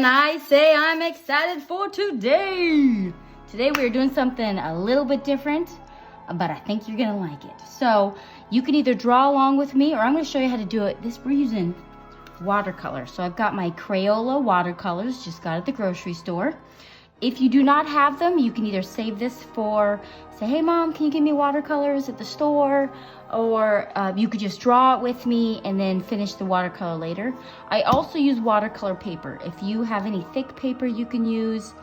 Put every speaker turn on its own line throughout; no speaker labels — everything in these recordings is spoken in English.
can I say I'm excited for today? Today we are doing something a little bit different, but I think you're gonna like it. So you can either draw along with me, or I'm gonna show you how to do it. We're using watercolor. So I've got my Crayola watercolors, just got at the grocery store. If you do not have them, you can either save this for, say, hey mom, can you give me watercolors at the store? Or you could just draw it with me and then finish the watercolor later. I also use watercolor paper. If you have any thick paper you can use,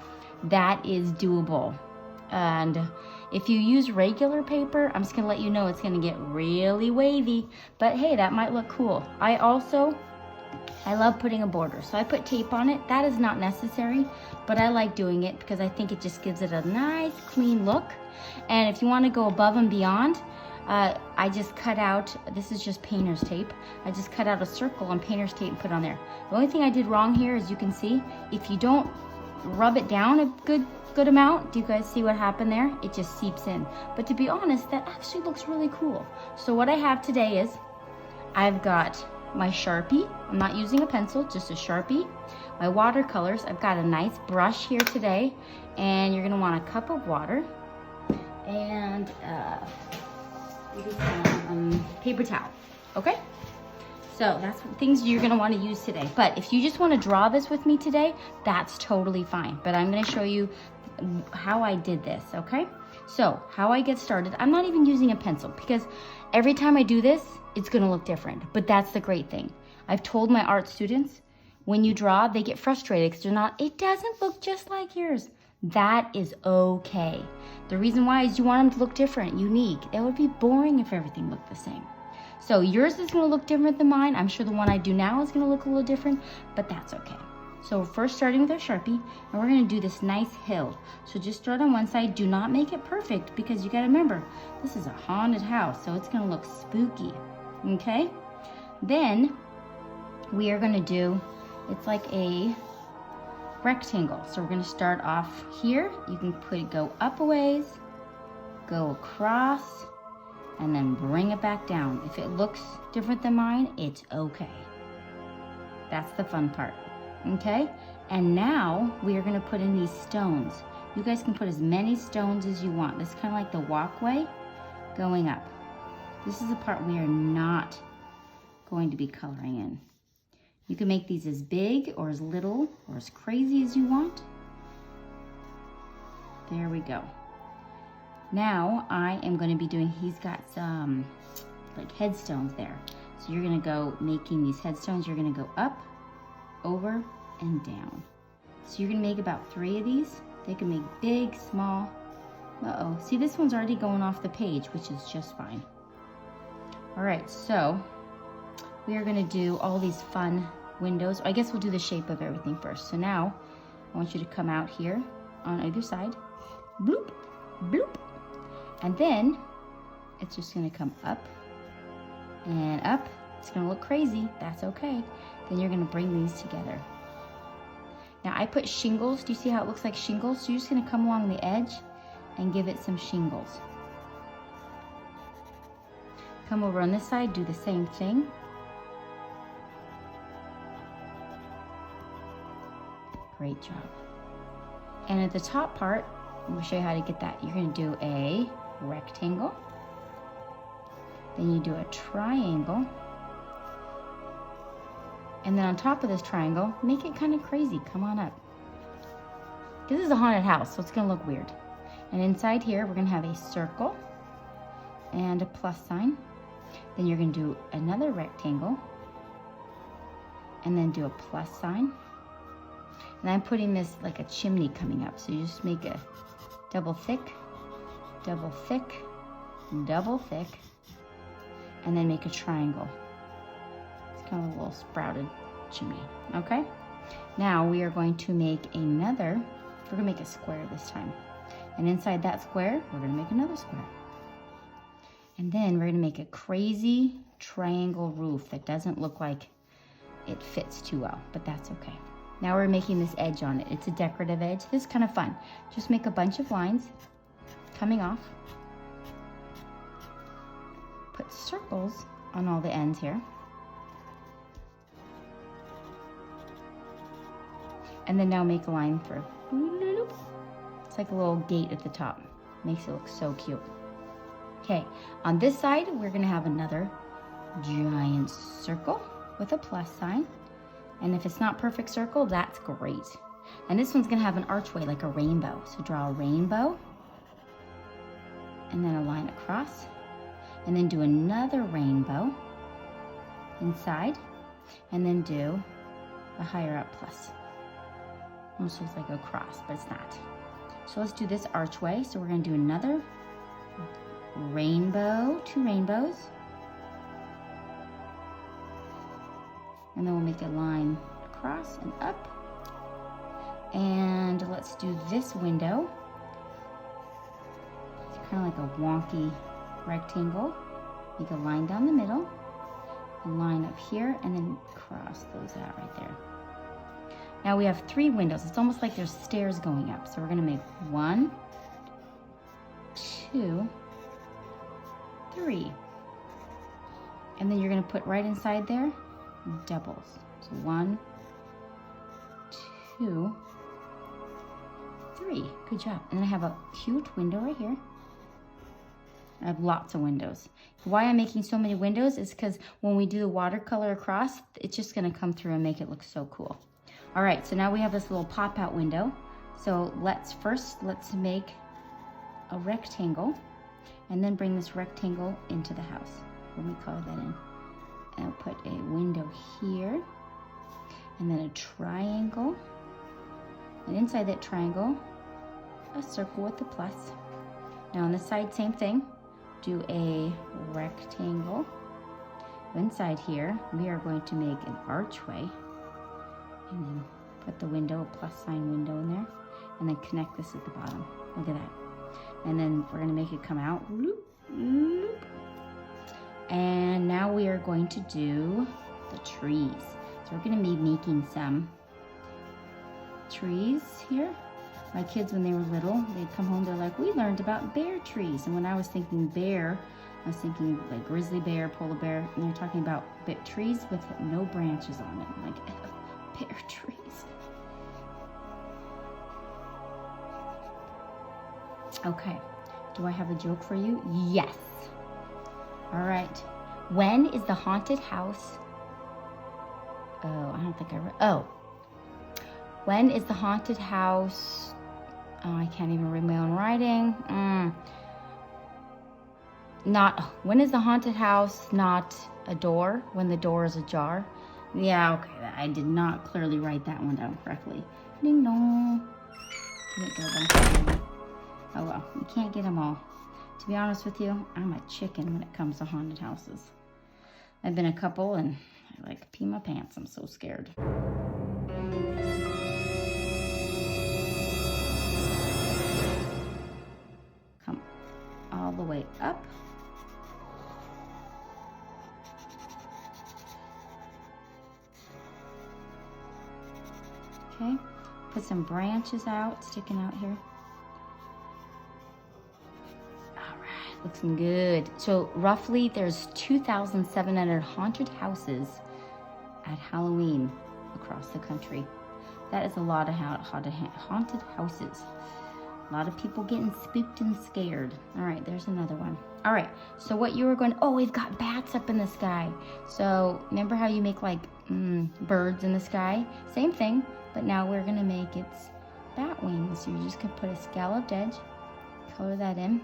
that is doable. And if you use regular paper, I'm just gonna let you know it's gonna get really wavy, but hey, that might look cool. I love putting a border, so I put tape on it. That is not necessary, but I like doing it because I think it just gives it a nice, clean look. And if you want to go above and beyond, I just cut out, this is just painter's tape. I just cut out a circle on painter's tape and put it on there. The only thing I did wrong here, as you can see, if you don't rub it down a good amount, do you guys see what happened there? It just seeps in. But to be honest, that actually looks really cool. So what I have today is, I've got my Sharpie. I'm not using a pencil, just a Sharpie. My watercolors, I've got a nice brush here today, and you're gonna want a cup of water and maybe some paper towel, okay? So that's things you're gonna wanna use today. But if you just wanna draw this with me today, that's totally fine. But I'm gonna show you how I did this, okay? So how I get started, I'm not even using a pencil because every time I do this, it's gonna look different, but that's the great thing. I've told my art students, when you draw, they get frustrated because it doesn't look just like yours. That is okay. The reason why is you want them to look different, unique. It would be boring if everything looked the same. So yours is gonna look different than mine. I'm sure the one I do now is gonna look a little different, but that's okay. So we're first starting with our Sharpie, and we're gonna do this nice hill. So just start on one side. Do not make it perfect because you gotta remember, this is a haunted house, so it's gonna look spooky, okay? Then we are gonna do, it's like a rectangle. So we're gonna start off here. You can go up a ways, go across, and then bring it back down. If it looks different than mine, it's okay. That's the fun part. Okay, and now we are gonna put in these stones. You guys can put as many stones as you want. This is kind of like the walkway going up. This is the part we are not going to be coloring in. You can make these as big or as little or as crazy as you want. There we go. Now I am gonna be doing, he's got some like headstones there. So you're gonna go making these headstones. You're gonna go up, over, and down. So you're gonna make about 3 of these. They can make big, small. Uh-oh, see, this one's already going off the page, which is just fine. All right, so we are gonna do all these fun windows. I guess we'll do the shape of everything first. So now I want you to come out here on either side, bloop, bloop. And then it's just gonna come up and up. It's gonna look crazy, that's okay. Then you're gonna bring these together. Now I put shingles. Do you see how it looks like shingles? So you're just gonna come along the edge and give it some shingles. Come over on this side, do the same thing. Great job. And at the top part, I'm gonna show you how to get that. You're gonna do a rectangle. Then you do a triangle. And then on top of this triangle, make it kind of crazy. Come on up. This is a haunted house, so it's gonna look weird. And inside here, we're gonna have a circle and a plus sign. Then you're gonna do another rectangle and then do a plus sign. And I'm putting this like a chimney coming up. So you just make a double thick, double thick, double thick, and then make a triangle. Kind of a little sprouted chimney, okay? Now we are going to make another, we're gonna make a square this time. And inside that square, we're gonna make another square. And then we're gonna make a crazy triangle roof that doesn't look like it fits too well, but that's okay. Now we're making this edge on it. It's a decorative edge. This is kind of fun. Just make a bunch of lines coming off. Put circles on all the ends here. And then now make a line for, it's like a little gate at the top. Makes it look so cute. Okay, on this side, we're gonna have another giant circle with a plus sign. And if it's not perfect circle, that's great. And this one's gonna have an archway like a rainbow. So draw a rainbow, and then a line across, and then do another rainbow inside, and then do a higher up plus. Almost looks like a cross, but it's not. So let's do this archway. So we're gonna do another rainbow, 2 rainbows. And then we'll make a line across and up. And let's do this window. It's kind of like a wonky rectangle. Make a line down the middle, a line up here, and then cross those out right there. Now we have 3 windows. It's almost like there's stairs going up. So we're gonna make 1, 2, 3. And then you're gonna put right inside there doubles. So 1, 2, 3. Good job. And then I have a huge window right here. I have lots of windows. Why I'm making so many windows is because when we do the watercolor across, it's just gonna come through and make it look so cool. All right, so now we have this little pop-out window. So let's make a rectangle and then bring this rectangle into the house. Let me color that in. And I'll put a window here and then a triangle. And inside that triangle, a circle with a plus. Now on the side, same thing. Do a rectangle. Inside here, we are going to make an archway. And then put the window, a plus sign window in there. And then connect this at the bottom. Look at that. And then we're gonna make it come out. And now we are going to do the trees. So we're gonna be making some trees here. My kids, when they were little, they'd come home, they're like, we learned about bear trees. And when I was thinking bear, I was thinking like grizzly bear, polar bear, and they're talking about trees with no branches on it. I'm like, bear trees. Okay, do I have a joke for you? Yes. All right. When is the haunted house? Oh, I don't think I read. Oh. When is the haunted house? Oh, I can't even read my own writing. When is the haunted house not a door? When the door is ajar? Yeah, okay. I did not clearly write that one down correctly. Ding dong. Oh well, you can't get them all. To be honest with you, I'm a chicken when it comes to haunted houses. I've been a couple and I like pee my pants. I'm so scared. Come all the way up. Okay, put some branches out, sticking out here. Looking good. So roughly there's 2,700 haunted houses at Halloween across the country. That is a lot of haunted houses. A lot of people getting spooked and scared. All right, there's another one. All right, so what you were going, oh, we've got bats up in the sky. So remember how you make like birds in the sky? Same thing, but now we're gonna make its bat wings. So you're just gonna put a scalloped edge, color that in,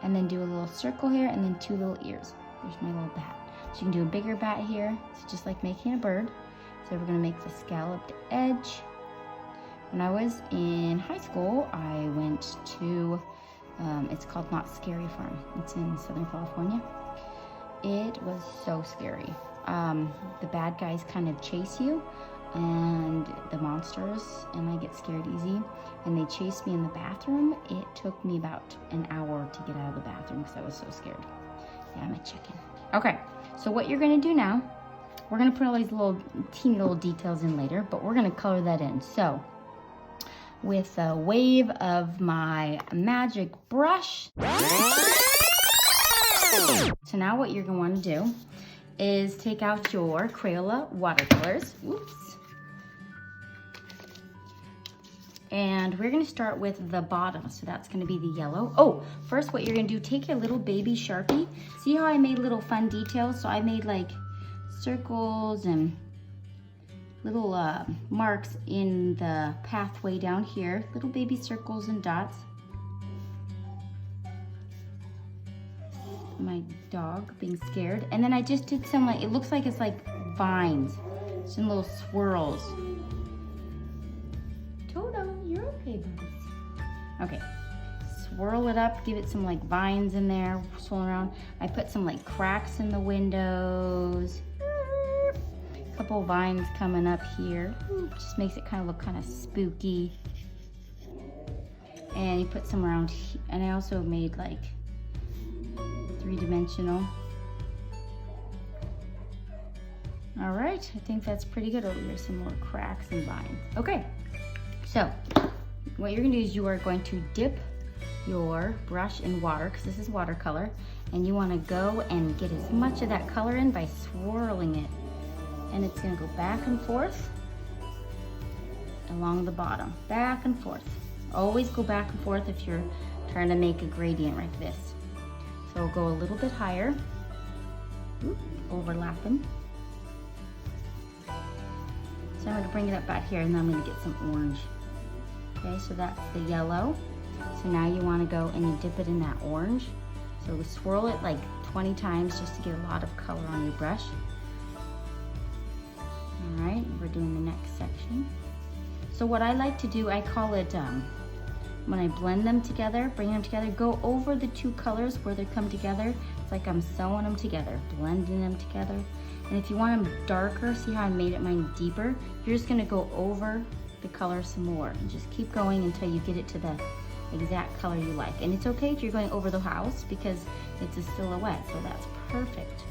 and then do a little circle here, and then 2 little ears. There's my little bat. So you can do a bigger bat here. It's just like making a bird. So we're gonna make the scalloped edge. When I was in high school, I went to, it's called Not Scary Farm. It's in Southern California. It was so scary. The bad guys kind of chase you, and the monsters, and I get scared easy, and they chased me in the bathroom. It took me about an hour to get out of the bathroom because I was so scared. Yeah, I'm a chicken. Okay, so what you're gonna do now, we're gonna put all these little teeny little details in later, but we're gonna color that in. So with a wave of my magic brush, so now what you're gonna wanna do is take out your Crayola watercolors. Oops. And we're gonna start with the bottom. So that's gonna be the yellow. Oh, first what you're gonna do, take your little baby Sharpie. See how I made little fun details? So I made like circles and little marks in the pathway down here. Little baby circles and dots. My dog being scared. And then I just did some like, it looks like it's like vines. Some little swirls. Toto, you're okay, buddy. Okay, swirl it up, give it some like vines in there, swirl around. I put some like cracks in the windows. A couple vines coming up here. Just makes it kind of look kind of spooky. And you put some around here. And I also made like three-dimensional. All right, I think that's pretty good. Over here, some more cracks and vines. Okay, so what you're gonna do is you are going to dip your brush in water, because this is watercolor, and you wanna go and get as much of that color in by swirling it. And it's gonna go back and forth along the bottom, back and forth. Always go back and forth if you're trying to make a gradient like this. So we'll go a little bit higher, overlapping. So I'm gonna bring it up back here, and then I'm gonna get some orange. Okay, so that's the yellow. So now you wanna go and you dip it in that orange. So swirl it like 20 times just to get a lot of color on your brush. All right, we're doing the next section. So what I like to do, I call it, when I blend them together, bring them together, go over the two colors where they come together. It's like I'm sewing them together, blending them together. And if you want them darker, see how I made it mine deeper? You're just gonna go over the color some more and just keep going until you get it to the exact color you like. And it's okay if you're going over the house because it's a silhouette, so that's perfect.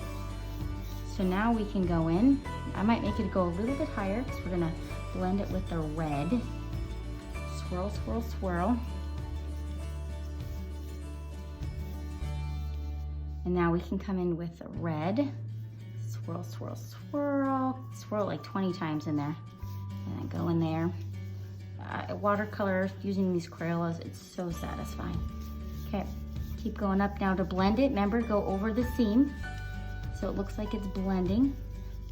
So now we can go in. I might make it go a little bit higher because we're gonna blend it with the red. Swirl, swirl, swirl. And now we can come in with the red. Swirl, swirl, swirl. Swirl like 20 times in there. And then go in there. Watercolor, using these Crayolas, it's so satisfying. Okay, keep going up now to blend it. Remember, go over the seam. So it looks like it's blending.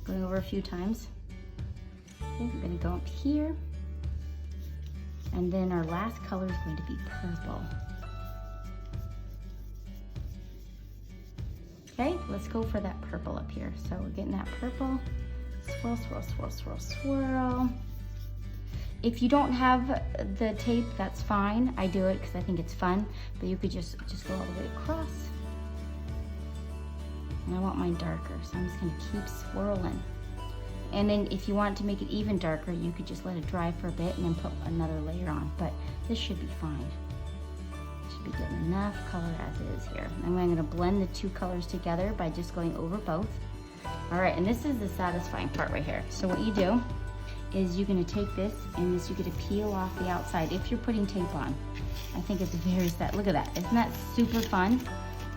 Going over a few times. Okay, we're gonna go up here. And then our last color is going to be purple. Okay, let's go for that purple up here. So we're getting that purple. Swirl, swirl, swirl, swirl, swirl. If you don't have the tape, that's fine. I do it because I think it's fun, but you could just go all the way across. And I want mine darker, so I'm just gonna keep swirling. And then if you want to make it even darker, you could just let it dry for a bit and then put another layer on, but this should be fine. Should be getting enough color as it is here. And I'm gonna blend the two colors together by just going over both. All right, and this is the satisfying part right here. So what you do is you're gonna take this and you're gonna peel off the outside if you're putting tape on. I think it's very set. Look at that. Isn't that super fun?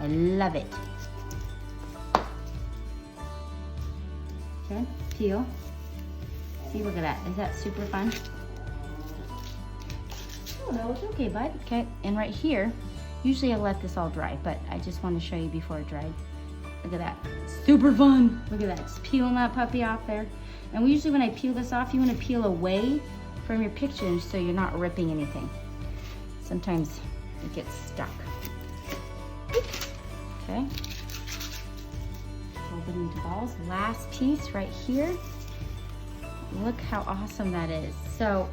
I love it. Okay, peel. See, look at that. Is that super fun? Oh, no, it's okay, bud. Okay, and right here, usually I let this all dry, but I just want to show you before it dried. Look at that. Super fun. Look at that. Just peeling that puppy off there. And usually when I peel this off, you want to peel away from your picture so you're not ripping anything. Sometimes it gets stuck. Okay. Fold it into balls. Last piece right here. Look how awesome that is. So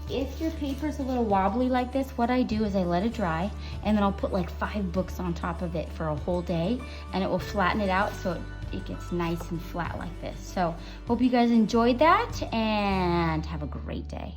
if your paper's a little wobbly like this, what I do is I let it dry and then I'll put like 5 books on top of it for a whole day and it will flatten it out so it gets nice and flat like this. So hope you guys enjoyed that and have a great day.